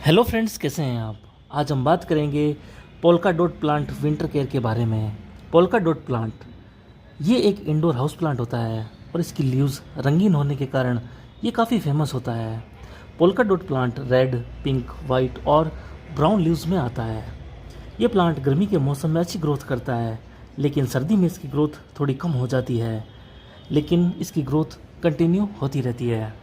Hello friends, कैसे हैं आप। आज हम बात करेंगे polka dot plant winter care के बारे में। पोल्का डॉट प्लांट ये एक इंडोर हाउस प्लांट होता है और इसकी लीव्स रंगीन होने के कारण ये काफ़ी फेमस होता है। Polka dot plant red, pink, white और ब्राउन लीव्स में आता है। ये प्लांट गर्मी के मौसम में अच्छी ग्रोथ करता है, लेकिन सर्दी में इसकी ग्रोथ थोड़ी कम हो जाती है, लेकिन इसकी ग्रोथ कंटिन्यू होती रहती है।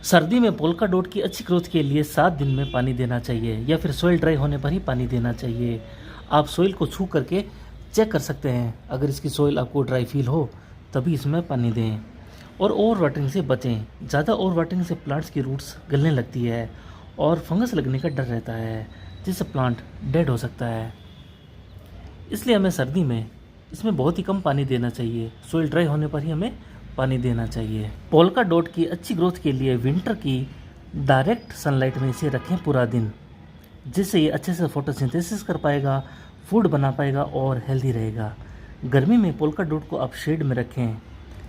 सर्दी में पोल्का डॉट की अच्छी ग्रोथ के लिए 7 दिन में पानी देना चाहिए या फिर सॉइल ड्राई होने पर ही पानी देना चाहिए। आप सॉइल को छू करके चेक कर सकते हैं। अगर इसकी सॉइल आपको ड्राई फील हो तभी इसमें पानी दें और ओवर वाटरिंग से बचें। ज़्यादा ओवर वाटरिंग से प्लांट्स की रूट्स गलने लगती है और फंगस लगने का डर रहता है, जिससे प्लांट डेड हो सकता है। इसलिए हमें सर्दी में इसमें बहुत ही कम पानी देना चाहिए। सॉइल ड्राई होने पर ही हमें पानी देना चाहिए। पोल्का डॉट की अच्छी ग्रोथ के लिए विंटर की डायरेक्ट सनलाइट में इसे रखें पूरा दिन, जिससे ये अच्छे से फोटोसिंथेसिस कर पाएगा, फूड बना पाएगा और हेल्दी रहेगा। गर्मी में पोल्का डॉट को आप शेड में रखें,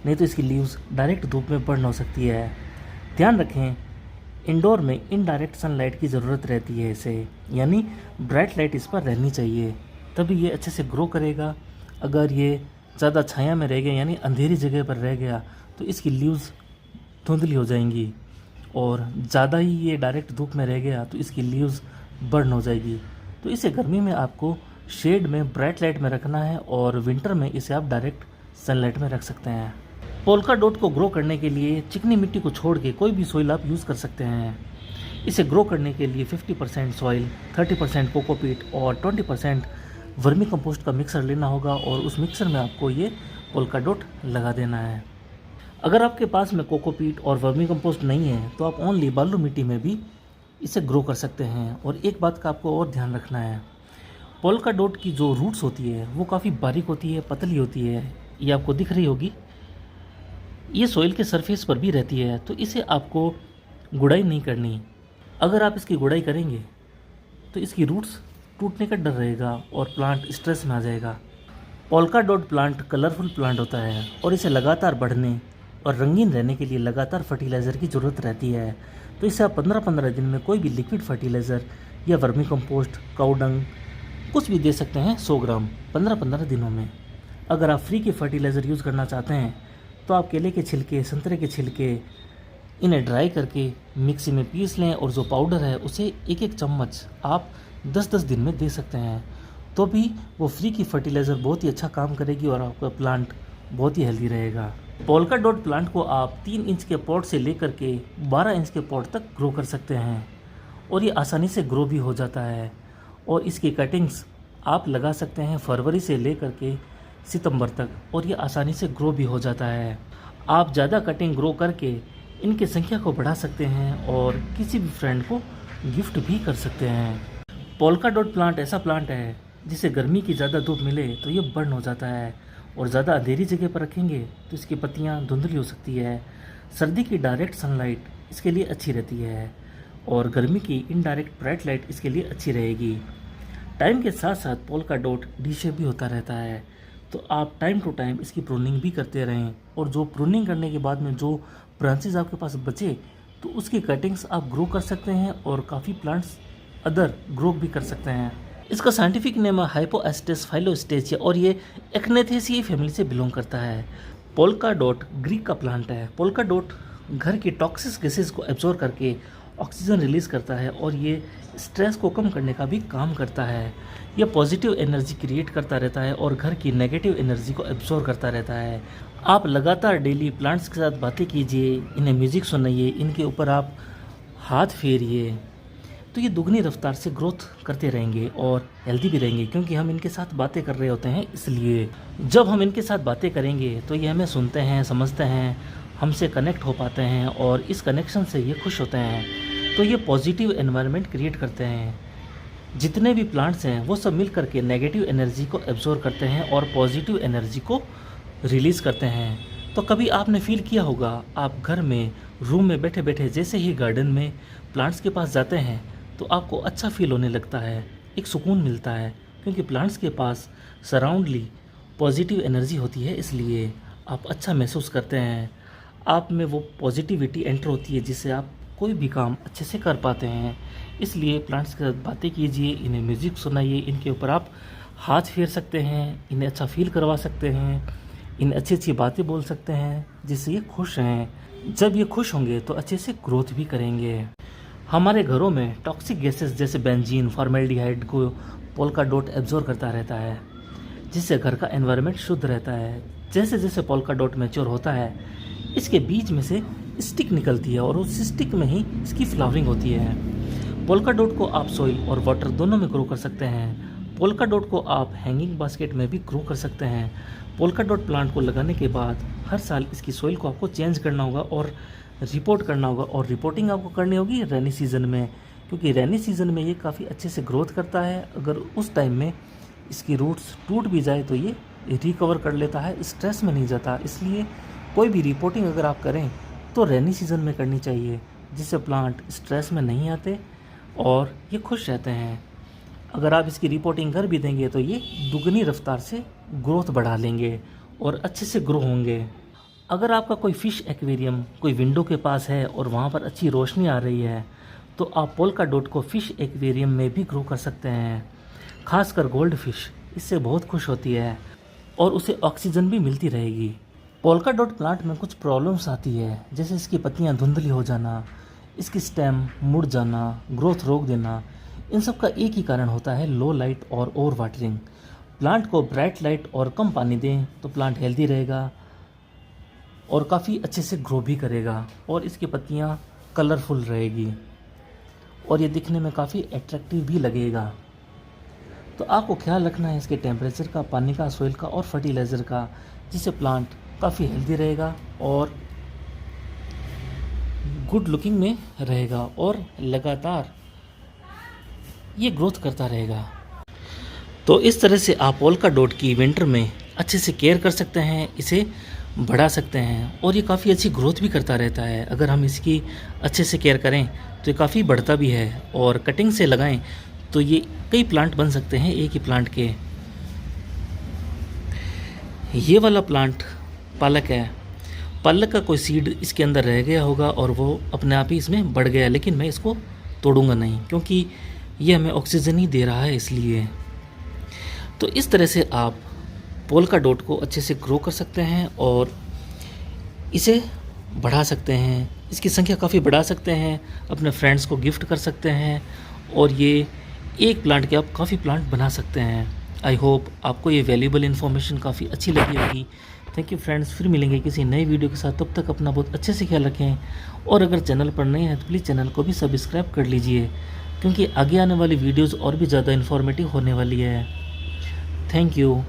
नहीं तो इसकी लीव्स डायरेक्ट धूप में बर्न हो सकती है। ध्यान रखें, इंडोर में इनडायरेक्ट सनलाइट की ज़रूरत रहती है इसे, यानी ब्राइट लाइट इस पर रहनी चाहिए, तभी ये अच्छे से ग्रो करेगा। अगर ये ज़्यादा छाया में रह गया यानी अंधेरी जगह पर रह गया तो इसकी लीव्स धुंधली हो जाएंगी, और ज़्यादा ही ये डायरेक्ट धूप में रह गया तो इसकी लीव्स बर्न हो जाएगी। तो इसे गर्मी में आपको शेड में ब्राइट लाइट में रखना है और विंटर में इसे आप डायरेक्ट सनलाइट में रख सकते हैं। पोल्का डॉट को ग्रो करने के लिए चिकनी मिट्टी को छोड़ के कोई भी सॉइल आप यूज़ कर सकते हैं। इसे ग्रो करने के लिए 50% सॉइल, 30% कोकोपीट और 20% वर्मी कंपोस्ट का मिक्सर लेना होगा और उस मिक्सर में आपको ये पोल्का डॉट लगा देना है। अगर आपके पास में कोकोपीट और वर्मी कंपोस्ट नहीं है तो आप ओनली बालू मिट्टी में भी इसे ग्रो कर सकते हैं। और एक बात का आपको और ध्यान रखना है, पोल्का डॉट की जो रूट्स होती है वो काफ़ी बारीक होती है, पतली होती है, ये आपको दिख रही होगी। ये सॉइल के सरफेस पर भी रहती है, तो इसे आपको गुड़ाई नहीं करनी। अगर आप इसकी गुड़ाई करेंगे तो इसकी रूट्स टूटने का डर रहेगा और प्लांट स्ट्रेस में आ जाएगा। Polka dot plant colourful plant होता है और इसे लगातार बढ़ने और रंगीन रहने के लिए लगातार फर्टिलाइज़र की ज़रूरत रहती है। तो इसे आप 15-15 दिन में कोई भी लिक्विड फर्टिलाइज़र या वर्मी कंपोस्ट, काऊ डंग कुछ भी दे सकते हैं 100 ग्राम 15-15 दिनों में। अगर आप फ्री के फर्टिलाइज़र यूज़ करना चाहते हैं तो आप केले के छिलके, संतरे के छिलके, इन्हें ड्राई करके मिक्सी में पीस लें और जो पाउडर है उसे 1-1 चम्मच आप 10-10 दिन में दे सकते हैं। तो भी वो फ्री की फर्टिलाइज़र बहुत ही अच्छा काम करेगी और आपका प्लांट बहुत ही हेल्दी रहेगा। पोल्का डॉट प्लांट को आप 3 इंच के पॉट से लेकर के 12 इंच के पॉट तक ग्रो कर सकते हैं और ये आसानी से ग्रो भी हो जाता है। और इसकी कटिंग्स आप लगा सकते हैं फरवरी से लेकर के सितंबर तक और ये आसानी से ग्रो भी हो जाता है। आप ज़्यादा कटिंग ग्रो करके इनकी संख्या को बढ़ा सकते हैं और किसी भी फ्रेंड को गिफ्ट भी कर सकते हैं। पोल्का डॉट प्लांट ऐसा प्लांट है जिसे गर्मी की ज़्यादा धूप मिले तो ये बर्न हो जाता है, और ज़्यादा अंधेरी जगह पर रखेंगे तो इसकी पत्तियाँ धुंधली हो सकती है। सर्दी की डायरेक्ट सनलाइट इसके लिए अच्छी रहती है और गर्मी की इनडायरेक्ट ब्राइट लाइट इसके लिए अच्छी रहेगी। टाइम के साथ साथ पोल्का डॉट डी शेप भी होता रहता है, तो आप टाइम टू टाइम इसकी प्रूनिंग भी करते रहें। और जो प्रूनिंग करने के बाद में जो ब्रांचेज आपके पास बचे तो उसकी कटिंग्स आप ग्रो कर सकते हैं और काफ़ी प्लांट्स अदर ग्रो भी कर सकते हैं। इसका साइंटिफिक नेम है हाइपोएस्टेस फाइलोस्टेचिया और ये एक्नेथेसियाई फैमिली से बिलोंग करता है। पोल्का डॉट ग्रीक का प्लांट है। पोल्का डॉट घर की टॉक्सिक गैसेस को एब्जॉर्ब करके ऑक्सीजन रिलीज करता है और ये स्ट्रेस को कम करने का भी काम करता है। ये पॉजिटिव एनर्जी क्रिएट करता रहता है और घर की नेगेटिव एनर्जी को एब्जॉर्ब करता रहता है। आप लगातार डेली प्लांट्स के साथ बातें कीजिए, इन्हें म्यूज़िक सुनाइए, इनके ऊपर आप हाथ फेरिए, तो ये दुगनी रफ्तार से ग्रोथ करते रहेंगे और हेल्दी भी रहेंगे, क्योंकि हम इनके साथ बातें कर रहे होते हैं। इसलिए जब हम इनके साथ बातें करेंगे तो ये हमें सुनते हैं, समझते हैं, हमसे कनेक्ट हो पाते हैं और इस कनेक्शन से ये खुश होते हैं। तो ये पॉजिटिव एनवायरनमेंट क्रिएट करते हैं। जितने भी प्लांट्स हैं वो सब मिल करके नेगेटिव एनर्जी को एब्जॉर्ब करते हैं और पॉजिटिव एनर्जी को रिलीज़ करते हैं। तो कभी आपने फील किया होगा, आप घर में रूम में बैठे बैठे जैसे ही गार्डन में प्लांट्स के पास जाते हैं तो आपको अच्छा फील होने लगता है, एक सुकून मिलता है, क्योंकि प्लांट्स के पास सराउंडली पॉजिटिव एनर्जी होती है। इसलिए आप अच्छा महसूस करते हैं, आप में वो पॉजिटिविटी एंटर होती है जिससे आप कोई भी काम अच्छे से कर पाते हैं। इसलिए प्लांट्स के साथ बातें कीजिए, इन्हें म्यूज़िक सुनाइए, इनके ऊपर आप हाथ फेर सकते हैं, इन्हें अच्छा फील करवा सकते हैं, इन्हें अच्छी अच्छी बातें बोल सकते हैं जिससे ये खुश रहें। जब ये खुश होंगे तो अच्छे से ग्रोथ भी करेंगे। हमारे घरों में टॉक्सिक गैसेस जैसे बेंजीन, फॉर्मेल्डिहाइड को पोल्का डॉट एब्जॉर्ब करता रहता है, जिससे घर का एनवायरनमेंट शुद्ध रहता है। जैसे जैसे पोल्का डॉट मैच्योर होता है, इसके बीच में से स्टिक निकलती है और उस स्टिक में ही इसकी फ्लावरिंग होती है। पोल्का डॉट को आप सॉइल और वाटर दोनों में ग्रो कर सकते हैं। पोल्का डॉट को आप हैंगिंग बास्केट में भी ग्रो कर सकते हैं। पोल्का डॉट प्लांट को लगाने के बाद हर साल इसकी सॉइल को आपको चेंज करना होगा और रिपोर्ट करना होगा, और रिपोर्टिंग आपको करनी होगी रेनी सीज़न में, क्योंकि रेनी सीज़न में ये काफ़ी अच्छे से ग्रोथ करता है। अगर उस टाइम में इसकी रूट्स टूट भी जाए तो ये रिकवर कर लेता है, स्ट्रेस में नहीं जाता। इसलिए कोई भी रिपोर्टिंग अगर आप करें तो रेनी सीज़न में करनी चाहिए, जिससे प्लांट स्ट्रेस में नहीं आते और ये खुश रहते हैं। अगर आप इसकी रिपोर्टिंग कर भी देंगे तो ये दुगनी रफ्तार से ग्रोथ बढ़ा लेंगे और अच्छे से ग्रो होंगे। अगर आपका कोई फ़िश एक्वेरियम कोई विंडो के पास है और वहाँ पर अच्छी रोशनी आ रही है, तो आप पोल्का डॉट को फ़िश एक्वेरियम में भी ग्रो कर सकते हैं। खासकर गोल्ड फिश इससे बहुत खुश होती है और उसे ऑक्सीजन भी मिलती रहेगी। पोल्का डॉट प्लांट में कुछ प्रॉब्लम्स आती है, जैसे इसकी पत्तियां धुंधली हो जाना, इसकी स्टेम मुड़ जाना, ग्रोथ रोक देना। इन सब का एक ही कारण होता है, लो लाइट और ओवर वाटरिंग। प्लांट को ब्राइट लाइट और कम पानी दें तो प्लांट हेल्दी रहेगा और काफ़ी अच्छे से ग्रो भी करेगा और इसकी पत्तियां कलरफुल रहेगी और ये दिखने में काफ़ी अट्रैक्टिव भी लगेगा। तो आपको ख्याल रखना है इसके टेम्परेचर का, पानी का, सोइल का और फर्टिलाइज़र का, जिससे प्लांट काफ़ी हेल्दी रहेगा और गुड लुकिंग में रहेगा और लगातार ये ग्रोथ करता रहेगा। तो इस तरह से आप पोल्का डॉट की विंटर में अच्छे से केयर कर सकते हैं, इसे बढ़ा सकते हैं और ये काफ़ी अच्छी ग्रोथ भी करता रहता है। अगर हम इसकी अच्छे से केयर करें तो ये काफ़ी बढ़ता भी है और कटिंग से लगाएं तो ये कई प्लांट बन सकते हैं एक ही प्लांट के। ये वाला प्लांट पालक है। पालक का कोई सीड इसके अंदर रह गया होगा और वो अपने आप ही इसमें बढ़ गया, लेकिन मैं इसको तोड़ूंगा नहीं क्योंकि ये हमें ऑक्सीजन ही दे रहा है इसलिए। तो इस तरह से आप पोल्का डॉट को अच्छे से ग्रो कर सकते हैं और इसे बढ़ा सकते हैं, इसकी संख्या काफ़ी बढ़ा सकते हैं, अपने फ्रेंड्स को गिफ्ट कर सकते हैं और ये एक प्लांट के आप काफ़ी प्लांट बना सकते हैं। आई होप आपको ये वैल्यूएबल इन्फॉर्मेशन काफ़ी अच्छी लगी होगी। थैंक यू फ्रेंड्स, फिर मिलेंगे किसी नई वीडियो के साथ। तब तक अपना बहुत अच्छे से ख्याल रखें और अगर चैनल पर नए हैं तो प्लीज़ चैनल को भी सब्सक्राइब कर लीजिए, क्योंकि आगे आने वाली वीडियोज़ और भी ज़्यादा इन्फॉर्मेटिव होने वाली है। Thank you.